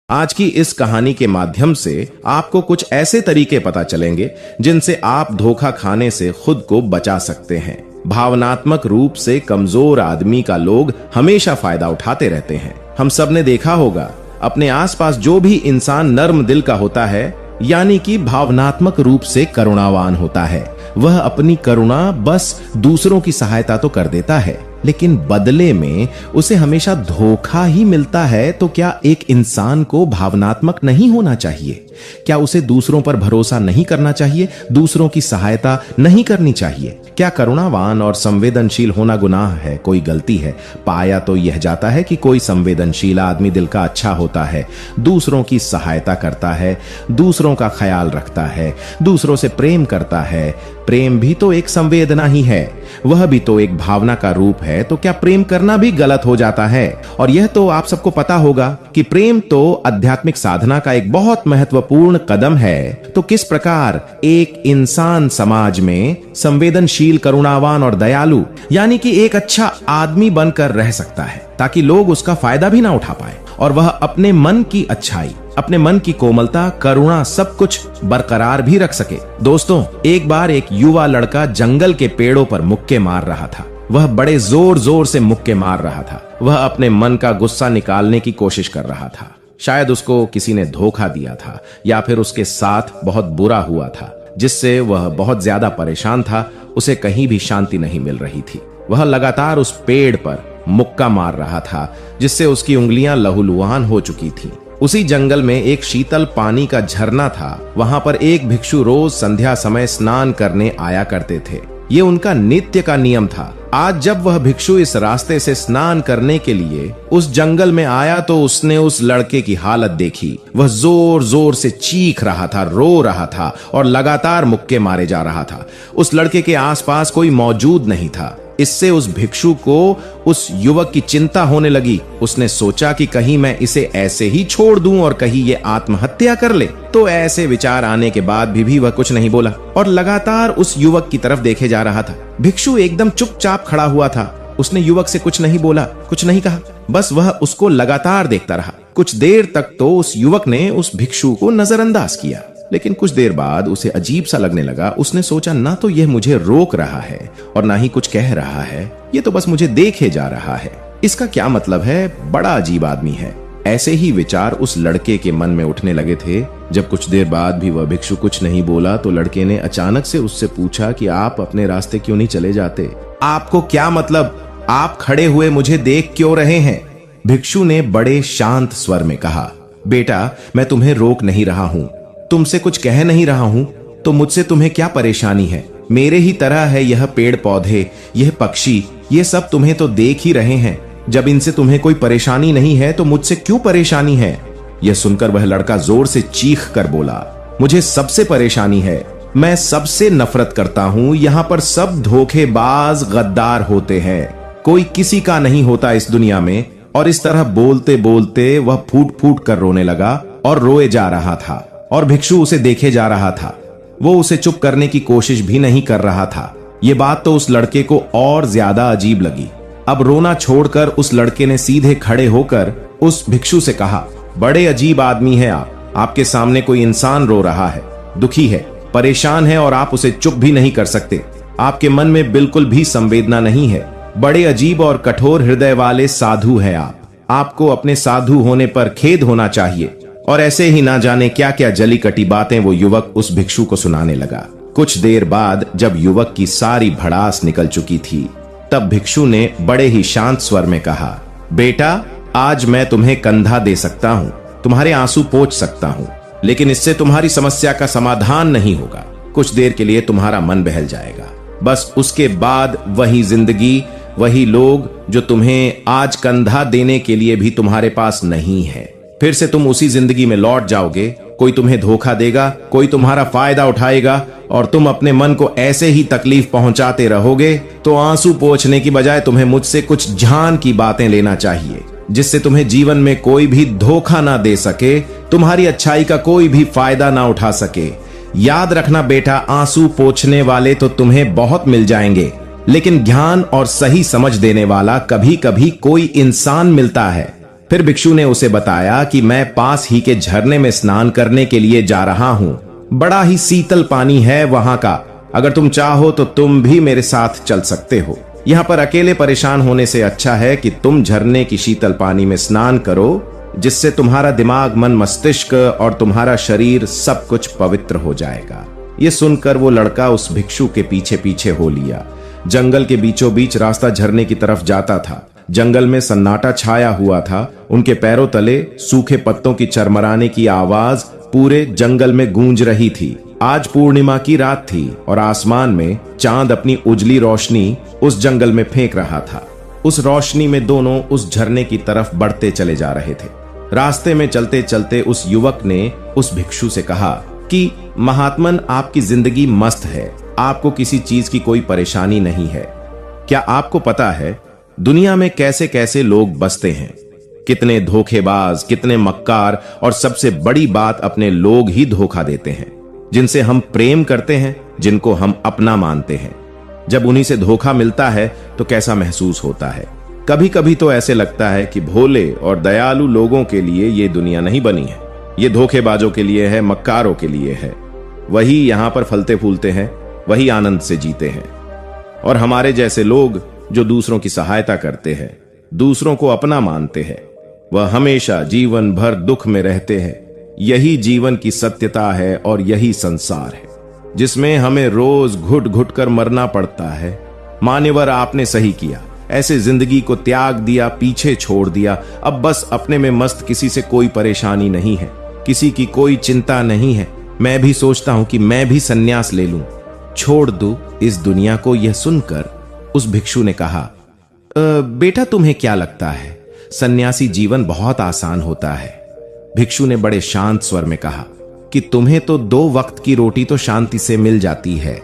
आज की इस कहानी के माध्यम से आपको कुछ ऐसे तरीके पता चलेंगे जिनसे आप धोखा खाने से खुद को बचा सकते हैं। भावनात्मक रूप से कमजोर आदमी का लोग हमेशा फायदा उठाते रहते हैं। हम सब ने देखा होगा, अपने आसपास जो भी इंसान नर्म दिल का होता है, यानी कि भावनात्मक रूप से करुणावान होता है, वह अपनी करुणा बस दूसरों की सहायता तो कर देता है, लेकिन बदले में उसे हमेशा धोखा ही मिलता है। तो क्या एक इंसान को भावनात्मक नहीं होना चाहिए? क्या उसे दूसरों पर भरोसा नहीं करना चाहिए? दूसरों की सहायता नहीं करनी चाहिए? क्या करुणावान और संवेदनशील होना गुनाह है, कोई गलती है? पाया तो यह जाता है कि कोई संवेदनशील आदमी दिल का अच्छा होता है, दूसरों की सहायता करता है, दूसरों का ख्याल रखता है, दूसरों से प्रेम करता है। प्रेम भी तो एक संवेदना ही है, वह भी तो एक भावना का रूप है। तो क्या प्रेम करना भी गलत हो जाता है? और यह तो आप सबको पता होगा कि प्रेम तो आध्यात्मिक साधना का एक बहुत महत्वपूर्ण कदम है। तो किस प्रकार एक इंसान समाज में संवेदनशील, करुणावान और दयालु, यानी कि एक अच्छा आदमी बनकर रह सकता है, ताकि लोग उसका फायदा भी ना उठा पाए और वह अपने मन की अच्छाई, अपने मन की कोमलता, करुणा, सब कुछ बरकरार भी रख सके। दोस्तों, एक बार एक युवा लड़का जंगल के पेड़ों पर मुक्के मार रहा था। वह बड़े जोर जोर से मुक्के मार रहा था। वह अपने मन का गुस्सा निकालने की कोशिश कर रहा था। शायद उसको किसी ने धोखा दिया था, या फिर उसके साथ बहुत बुरा हुआ था, जिससे वह बहुत ज्यादा परेशान था। उसे कहीं भी शांति नहीं मिल रही थी। वह लगातार उस पेड़ पर मुक्का मार रहा था, जिससे उसकी उंगलियां लहूलुहान हो चुकी थीं। उसी जंगल में एक शीतल पानी का झरना था। वहां पर एक भिक्षु रोज संध्या समय स्नान करने आया करते थे। ये उनका नित्य का नियम था। आज जब वह भिक्षु इस रास्ते से स्नान करने के लिए उस जंगल में आया, तो उसने उस लड़के की हालत देखी। वह जोर जोर से चीख रहा था, रो रहा था और लगातार मुक्के मारे जा रहा था। उस लड़के के आसपास कोई मौजूद नहीं था। इससे उस भिक्षु को उस युवक की चिंता होने लगी। उसने सोचा कि कहीं मैं इसे ऐसे ही छोड़ दूं और कहीं ये आत्महत्या कर ले। तो ऐसे विचार आने के बाद भी वह कुछ नहीं बोला और लगातार उस युवक की तरफ देखे जा रहा था। भिक्षु एकदम चुपचाप खड़ा हुआ था। उसने युवक से कुछ नहीं बोला, कुछ नहीं कहा, बस वह उसको लगातार देखता रहा। कुछ देर तक तो उस युवक ने उस भिक्षु को नजरअंदाज किया, लेकिन कुछ देर बाद उसे अजीब सा लगने लगा। उसने सोचा, ना तो यह मुझे रोक रहा है और ना ही कुछ कह रहा है, ये तो बस मुझे देखे जा रहा है। इसका क्या मतलब है? बड़ा अजीब आदमी है। ऐसे ही विचार उस लड़के के मन में उठने लगे थे। जब कुछ देर बाद भी वह भिक्षु कुछ नहीं बोला, तो लड़के ने अचानक से उससे पूछा कि आप अपने रास्ते क्यों नहीं चले जाते? आपको क्या मतलब? आप खड़े हुए मुझे देख क्यों रहे हैं? भिक्षु ने बड़े शांत स्वर में कहा, बेटा, मैं तुम्हें रोक नहीं रहा हूं, तुमसे कुछ कह नहीं रहा हूं, तो मुझसे तुम्हें क्या परेशानी है? मेरे ही तरह है यह पेड़ पौधे, यह पक्षी, ये सब तुम्हें तो देख ही रहे हैं। जब इनसे तुम्हें कोई परेशानी नहीं है, तो मुझसे क्यों परेशानी है? यह सुनकर वह लड़का जोर से चीख कर बोला, मुझे सबसे परेशानी है, मैं सबसे नफरत करता हूं। यहां पर सब धोखेबाज, गद्दार होते हैं, कोई किसी का नहीं होता इस दुनिया में। और इस तरह बोलते बोलते वह फूट फूट कर रोने लगा और रोए जा रहा था। और भिक्षु उसे देखे जा रहा था। वो उसे चुप करने की कोशिश भी नहीं कर रहा था। ये बात तो उस लड़के को और ज्यादा अजीब लगी। अब रोना छोड़कर उस लड़के ने सीधे खड़े होकर उस भिक्षु से कहा, बड़े अजीब आदमी है आप। आपके सामने कोई इंसान रो रहा है, दुखी है, परेशान है, और आप उसे चुप भी नहीं कर सकते। आपके मन में बिल्कुल भी संवेदना नहीं है। बड़े अजीब और कठोर हृदय वाले साधु है आप। आपको अपने साधु होने पर खेद होना चाहिए। और ऐसे ही ना जाने क्या क्या जली कटी बातें वो युवक उस भिक्षु को सुनाने लगा। कुछ देर बाद जब युवक की सारी भड़ास निकल चुकी थी, तब भिक्षु ने बड़े ही शांत स्वर में कहा, बेटा, आज मैं तुम्हें कंधा दे सकता हूं, तुम्हारे आंसू पोंछ सकता हूं, लेकिन इससे तुम्हारी समस्या का समाधान नहीं होगा। कुछ देर के लिए तुम्हारा मन बहल जाएगा, बस उसके बाद वही जिंदगी, वही लोग जो तुम्हें आज कंधा देने के लिए भी तुम्हारे पास नहीं है। फिर से तुम उसी जिंदगी में लौट जाओगे। कोई तुम्हें धोखा देगा, कोई तुम्हारा फायदा उठाएगा, और तुम अपने मन को ऐसे ही तकलीफ पहुंचाते रहोगे। तो आंसू पोंछने की बजाय तुम्हें मुझसे कुछ जान की बातें लेना चाहिए, जिससे तुम्हें जीवन में कोई भी धोखा ना दे सके, तुम्हारी अच्छाई का कोई भी फायदा ना उठा सके। याद रखना बेटा, आंसू पोंछने वाले तो तुम्हें बहुत मिल जाएंगे, लेकिन ज्ञान और सही समझ देने वाला कभी कभी कोई इंसान मिलता है। फिर भिक्षु ने उसे बताया कि मैं पास ही के झरने में स्नान करने के लिए जा रहा हूं। बड़ा ही शीतल पानी है वहां का। अगर तुम चाहो तो तुम भी मेरे साथ चल सकते हो। यहाँ पर अकेले परेशान होने से अच्छा है कि तुम झरने की शीतल पानी में स्नान करो, जिससे तुम्हारा दिमाग, मन, मस्तिष्क और तुम्हारा शरीर सब कुछ पवित्र हो जाएगा। ये सुनकर वो लड़का उस भिक्षु के पीछे पीछे हो लिया। जंगल के बीचों बीच रास्ता झरने की तरफ जाता था। जंगल में सन्नाटा छाया हुआ था। उनके पैरों तले सूखे पत्तों की चरमराने की आवाज पूरे जंगल में गूंज रही थी। आज पूर्णिमा की रात थी और आसमान में चांद अपनी उजली रोशनी उस जंगल में फेंक रहा था। उस रोशनी में दोनों उस झरने की तरफ बढ़ते चले जा रहे थे। रास्ते में चलते चलते उस युवक ने उस भिक्षु से कहा कि महात्मन, आपकी जिंदगी मस्त है, आपको किसी चीज की कोई परेशानी नहीं है। क्या आपको पता है दुनिया में कैसे कैसे लोग बसते हैं? कितने धोखेबाज, कितने मक्कार, और सबसे बड़ी बात, अपने लोग ही धोखा देते हैं, जिनसे हम प्रेम करते हैं, जिनको हम अपना मानते हैं। जब उन्हीं से धोखा मिलता है तो कैसा महसूस होता है। कभी कभी तो ऐसे लगता है कि भोले और दयालु लोगों के लिए ये दुनिया नहीं बनी है, ये धोखेबाजों के लिए है, मक्कारों के लिए है। वही यहां पर फलते फूलते हैं, वही आनंद से जीते हैं। और हमारे जैसे लोग जो दूसरों की सहायता करते हैं, दूसरों को अपना मानते हैं, वह हमेशा जीवन भर दुख में रहते हैं। यही जीवन की सत्यता है और यही संसार है जिसमें हमें रोज घुट घुट कर मरना पड़ता है। मान्यवर, आपने सही किया, ऐसे जिंदगी को त्याग दिया, पीछे छोड़ दिया। अब बस अपने में मस्त, किसी से कोई परेशानी नहीं है, किसी की कोई चिंता नहीं है। मैं भी सोचता हूं कि मैं भी सन्यास ले लूं, छोड़ दूं इस दुनिया को। यह सुनकर उस भिक्षु ने कहा, बेटा तुम्हें क्या लगता है, सन्यासी जीवन बहुत आसान होता है? भिक्षु ने बड़े शांत स्वर में कहा कि तुम्हें तो 2 वक्त की रोटी तो शांति से मिल जाती है,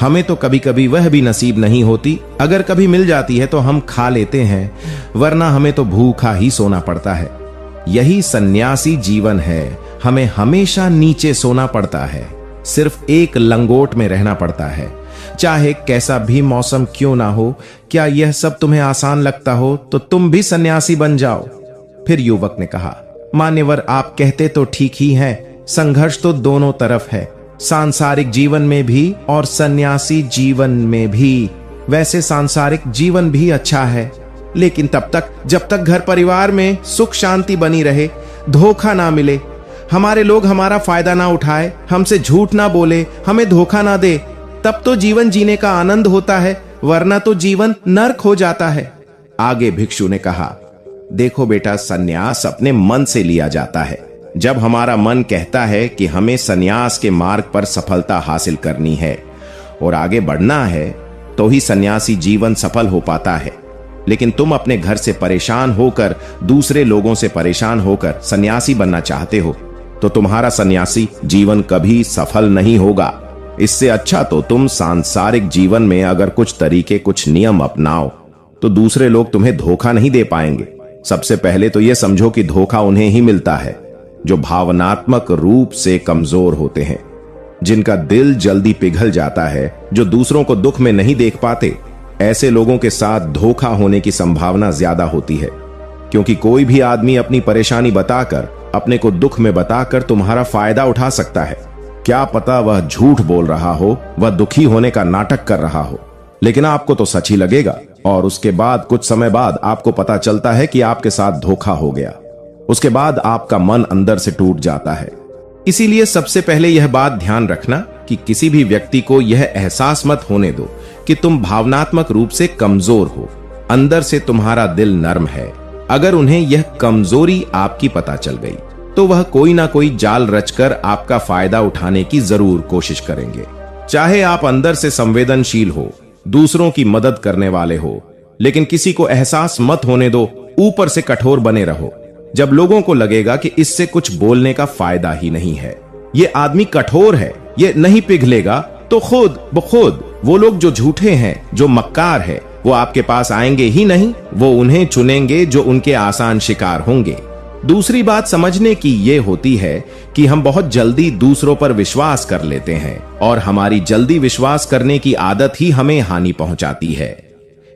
हमें तो कभी कभी वह भी नसीब नहीं होती। अगर कभी मिल जाती है तो हम खा लेते हैं, वरना हमें तो भूखा ही सोना पड़ता है। यही सन्यासी जीवन है, हमें हमेशा नीचे सोना पड़ता है, सिर्फ एक लंगोट में रहना पड़ता है, चाहे कैसा भी मौसम क्यों ना हो। क्या यह सब तुम्हें आसान लगता हो तो तुम भी सन्यासी बन जाओ। फिर युवक ने कहा, मान्यवर, आप कहते तो ठीक ही हैं, संघर्ष तो दोनों तरफ है, सांसारिक जीवन में भी और सन्यासी जीवन में भी। वैसे सांसारिक जीवन भी अच्छा है, लेकिन तब तक जब तक घर परिवार में सुख शांति बनी रहे, धोखा ना मिले, हमारे लोग हमारा फायदा ना उठाए, हमसे झूठ ना बोले, हमें धोखा ना दे, तब तो जीवन जीने का आनंद होता है, वरना तो जीवन नर्क हो जाता है। आगे भिक्षु ने कहा, देखो बेटा, सन्यास अपने मन से लिया जाता है। जब हमारा मन कहता है कि हमें सन्यास के मार्ग पर सफलता हासिल करनी है और आगे बढ़ना है, तो ही सन्यासी जीवन सफल हो पाता है। लेकिन तुम अपने घर से परेशान होकर, दूसरे लोगों से परेशान होकर सन्यासी बनना चाहते हो, तो तुम्हारा सन्यासी जीवन कभी सफल नहीं होगा। इससे अच्छा तो तुम सांसारिक जीवन में अगर कुछ तरीके, कुछ नियम अपनाओ, तो दूसरे लोग तुम्हें धोखा नहीं दे पाएंगे। सबसे पहले तो यह समझो कि धोखा उन्हें ही मिलता है जो भावनात्मक रूप से कमजोर होते हैं, जिनका दिल जल्दी पिघल जाता है, जो दूसरों को दुख में नहीं देख पाते। ऐसे लोगों के साथ धोखा होने की संभावना ज्यादा होती है, क्योंकि कोई भी आदमी अपनी परेशानी बताकर, अपने को दुख में बताकर तुम्हारा फायदा उठा सकता है। क्या पता वह झूठ बोल रहा हो, वह दुखी होने का नाटक कर रहा हो, लेकिन आपको तो सच ही लगेगा। और उसके बाद कुछ समय बाद आपको पता चलता है कि आपके साथ धोखा हो गया। उसके बाद आपका मन अंदर से टूट जाता है। इसीलिए सबसे पहले यह बात ध्यान रखना कि किसी भी व्यक्ति को यह एहसास मत होने दो कि तुम भावनात्मक रूप से कमजोर हो, अंदर से तुम्हारा दिल नर्म है। अगर उन्हें यह कमजोरी आपकी पता चल गई, तो वह कोई ना कोई जाल रचकर आपका फायदा उठाने की जरूर कोशिश करेंगे। चाहे आप अंदर से संवेदनशील हो, दूसरों की मदद करने वाले हो, लेकिन किसी को एहसास मत होने दो, ऊपर से कठोर बने रहो। जब लोगों को लगेगा कि इससे कुछ बोलने का फायदा ही नहीं है, ये आदमी कठोर है, ये नहीं पिघलेगा, तो खुद ब खुद वो लोग जो झूठे हैं, जो मक्कार है, वो आपके पास आएंगे ही नहीं। वो उन्हें चुनेंगे जो उनके आसान शिकार होंगे। दूसरी बात समझने की ये होती है कि हम बहुत जल्दी दूसरों पर विश्वास कर लेते हैं, और हमारी जल्दी विश्वास करने की आदत ही हमें हानि पहुंचाती है।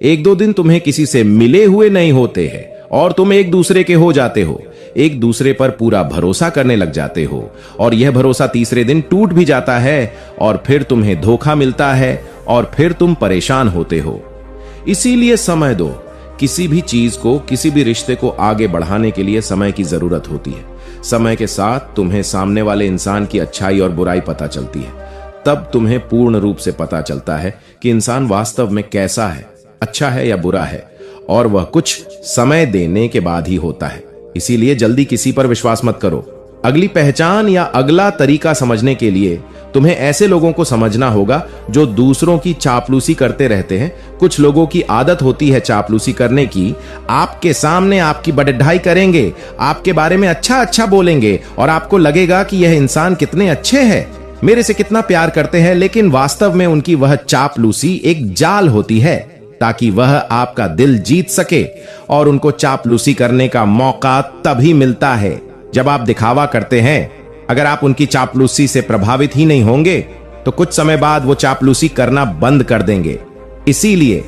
1-2 दिन तुम्हें किसी से मिले हुए नहीं होते हैं और तुम एक दूसरे के हो जाते हो, एक दूसरे पर पूरा भरोसा करने लग जाते हो, और यह भरोसा तीसरे दिन टूट भी जाता है और फिर तुम्हें धोखा मिलता है और फिर तुम परेशान होते हो। इसीलिए समय दो। किसी भी चीज को, किसी भी रिश्ते को आगे बढ़ाने के लिए समय की जरूरत होती है। समय के साथ तुम्हें सामने वाले इंसान की अच्छाई और बुराई पता चलती है। तब तुम्हें पूर्ण रूप से पता चलता है कि इंसान वास्तव में कैसा है, अच्छा है या बुरा है, और वह कुछ समय देने के बाद ही होता है। इसीलिए जल्दी किसी पर विश्वास मत करो। अगली पहचान या अगला तरीका समझने के लिए तुम्हें ऐसे लोगों को समझना होगा जो दूसरों की चापलूसी करते रहते हैं। कुछ लोगों की आदत होती है चापलूसी करने की। आपके सामने आपकी बड़ाई करेंगे, आपके बारे में अच्छा अच्छा बोलेंगे और आपको लगेगा कि यह इंसान कितने अच्छे हैं, मेरे से कितना प्यार करते हैं, लेकिन वास्तव में उनकी वह चापलूसी एक जाल होती है ताकि वह आपका दिल जीत सके। और उनको चापलूसी करने का मौका तभी मिलता है जब आप दिखावा करते हैं। अगर आप उनकी चापलूसी से प्रभावित ही नहीं होंगे तो कुछ समय बाद वो चापलूसी करना बंद कर देंगे। इसीलिए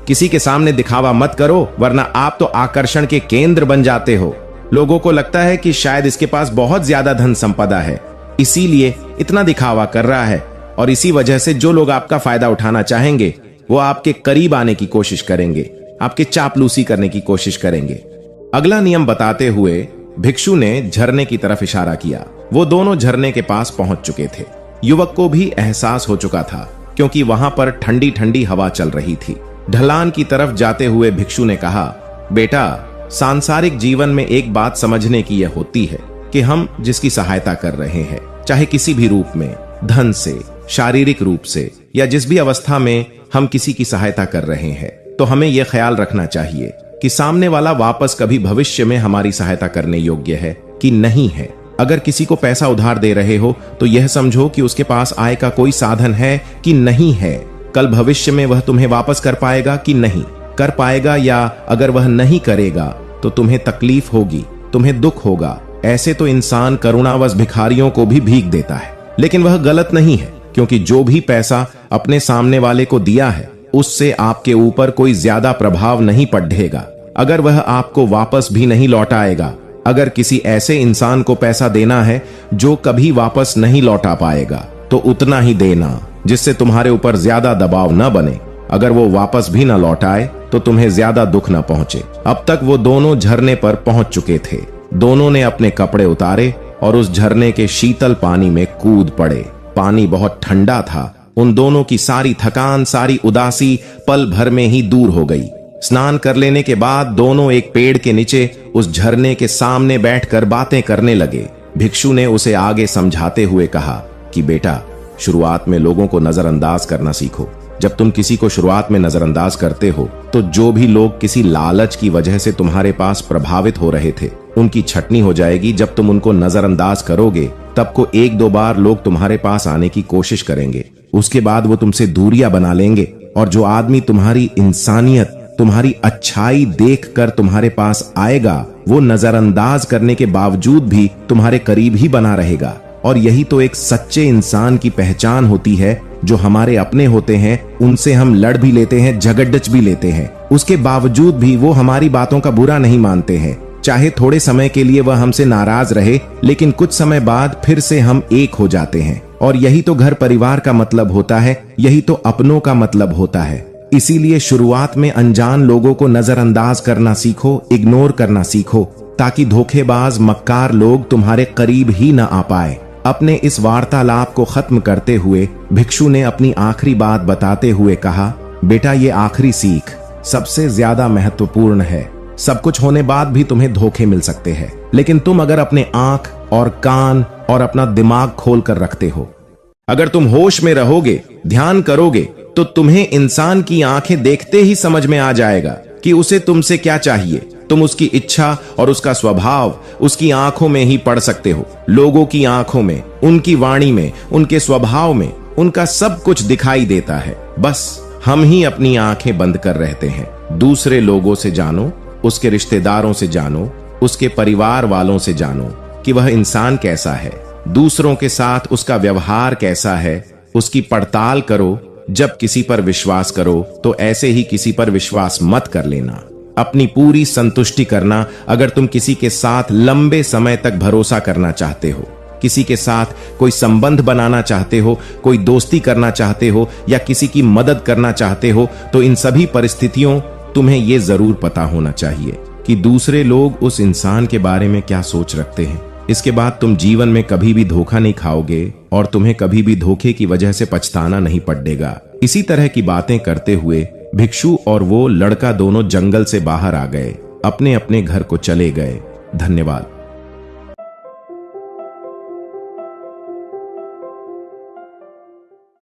किसी के सामने दिखावा मत करो, वरना आप तो आकर्षण के केंद्र बन जाते हो। लोगों को लगता है कि शायद इसके पास बहुत ज्यादा धन संपदा है, इसीलिए इतना दिखावा कर रहा है, और इसी वजह से जो लोग आपका फायदा उठाना चाहेंगे वो आपके करीब आने की कोशिश करेंगे, आपके चापलूसी करने की कोशिश करेंगे। अगला नियम बताते हुए भिक्षु ने झरने की तरफ इशारा किया। वो दोनों झरने के पास पहुंच चुके थे। युवक को भी एहसास हो चुका था क्योंकि वहां पर ठंडी ठंडी हवा चल रही थी। ढलान की तरफ जाते हुए भिक्षु ने कहा, बेटा, सांसारिक जीवन में एक बात समझने की यह होती है कि हम जिसकी सहायता कर रहे हैं, चाहे किसी भी रूप में, धन से, शारीरिक रूप से, या जिस भी अवस्था में हम किसी की सहायता कर रहे हैं, तो हमें यह ख्याल रखना चाहिए कि सामने वाला वापस कभी भविष्य में हमारी सहायता करने योग्य है कि नहीं है। अगर किसी को पैसा उधार दे रहे हो तो यह समझो कि उसके पास आय का कोई साधन है कि नहीं है। कल भविष्य में वह तुम्हें वापस कर पाएगा कि नहीं कर पाएगा, या अगर वह नहीं करेगा तो तुम्हें तकलीफ होगी, तुम्हें दुख होगा। ऐसे तो इंसान करुणावश भिखारियों को भी भीख देता है, लेकिन वह गलत नहीं है, क्योंकि जो भी पैसा अपने सामने वाले को दिया है उससे आपके ऊपर कोई ज्यादा प्रभाव नहीं पड़ेगा। अगर वह आपको वापस भी नहीं लौटाएगा, अगर किसी ऐसे इंसान को पैसा देना है जो कभी वापस नहीं लौटा पाएगा, तो उतना ही देना जिससे तुम्हारे ऊपर ज्यादा दबाव न बने। अगर वो वापस भी न लौटाए तो तुम्हें ज्यादा दुख न पहुंचे। अब तक वो दोनों झरने पर पहुंच चुके थे। दोनों ने अपने कपड़े उतारे और उस झरने के शीतल पानी में कूद पड़े। पानी बहुत ठंडा था। उन दोनों की सारी थकान, सारी उदासी पल भर में ही दूर हो गई। स्नान कर लेने के बाद दोनों एक पेड़ के नीचे उस झरने के सामने बैठकर बातें करने लगे। भिक्षु ने उसे आगे समझाते हुए कहा कि बेटा, शुरुआत में लोगों को नजरअंदाज करना सीखो। जब तुम किसी को शुरुआत में नजरअंदाज करते हो तो जो भी लोग किसी लालच की वजह से तुम्हारे पास प्रभावित हो रहे थे, उनकी छटनी हो जाएगी। जब तुम उनको नजरअंदाज करोगे तब को एक दो बार लोग तुम्हारे पास आने की कोशिश करेंगे। उसके बाद वो तुमसे दूरियां बना लेंगे, और जो आदमी तुम्हारी इंसानियत, तुम्हारी अच्छाई देखकर तुम्हारे पास आएगा, वो नजरअंदाज करने के बावजूद भी तुम्हारे करीब ही बना रहेगा। और यही तो एक सच्चे इंसान की पहचान होती है। जो हमारे अपने होते हैं उनसे हम लड़ भी लेते हैं, झगड़ भी लेते हैं, उसके बावजूद भी वो हमारी बातों का बुरा नहीं मानते हैं। चाहे थोड़े समय के लिए वह हमसे नाराज रहे, लेकिन कुछ समय बाद फिर से हम एक हो जाते हैं। और यही तो घर परिवार का मतलब होता है, यही तो अपनों का मतलब होता है। इसीलिए शुरुआत में अनजान लोगों को नजरअंदाज करना सीखो, इग्नोर करना सीखो, ताकि धोखेबाज मक्कार लोग तुम्हारे करीब ही न आ पाए। अपने इस वार्तालाप को खत्म करते हुए भिक्षु ने अपनी आखिरी बात बताते हुए कहा, बेटा, ये आखिरी सीख सबसे ज्यादा महत्वपूर्ण है। सब कुछ होने बाद भी तुम्हें धोखे मिल सकते हैं, लेकिन तुम अगर अपने आंख और कान और अपना दिमाग खोल कर रखते हो, अगर तुम होश में रहोगे, ध्यान करोगे, तो तुम्हें इंसान की आंखें देखते ही समझ में आ जाएगा कि उसे तुमसे क्या चाहिए। तुम उसकी इच्छा और उसका स्वभाव उसकी आंखों में ही पढ़ सकते हो। लोगों की आंखों में, उनकी वाणी में, उनके स्वभाव में, उनका सब कुछ दिखाई देता है। बस हम ही अपनी आंखें बंद कर रहते हैं। दूसरे लोगों से जानो, उसके रिश्तेदारों से जानो, उसके परिवार वालों से जानो कि वह इंसान कैसा है, दूसरों के साथ उसका व्यवहार कैसा है, उसकी पड़ताल करो। जब किसी पर विश्वास करो तो ऐसे ही किसी पर विश्वास मत कर लेना। अपनी पूरी संतुष्टि करना अगर तुम किसी के साथ लंबे समय तक भरोसा करना चाहते हो, किसी के साथ कोई संबंध बनाना चाहते हो, कोई दोस्ती करना चाहते हो या किसी की मदद करना चाहते हो, तो इन सभी परिस्थितियों तुम्हें यह जरूर पता होना चाहिए कि दूसरे लोग उस इंसान के बारे में क्या सोच रखते हैं। इसके बाद तुम जीवन में कभी भी धोखा नहीं खाओगे और तुम्हें कभी भी धोखे की वजह से पछताना नहीं पड़ेगा। इसी तरह की बातें करते हुए भिक्षु और वो लड़का दोनों जंगल से बाहर आ गए, अपने अपने घर को चले गए। धन्यवाद।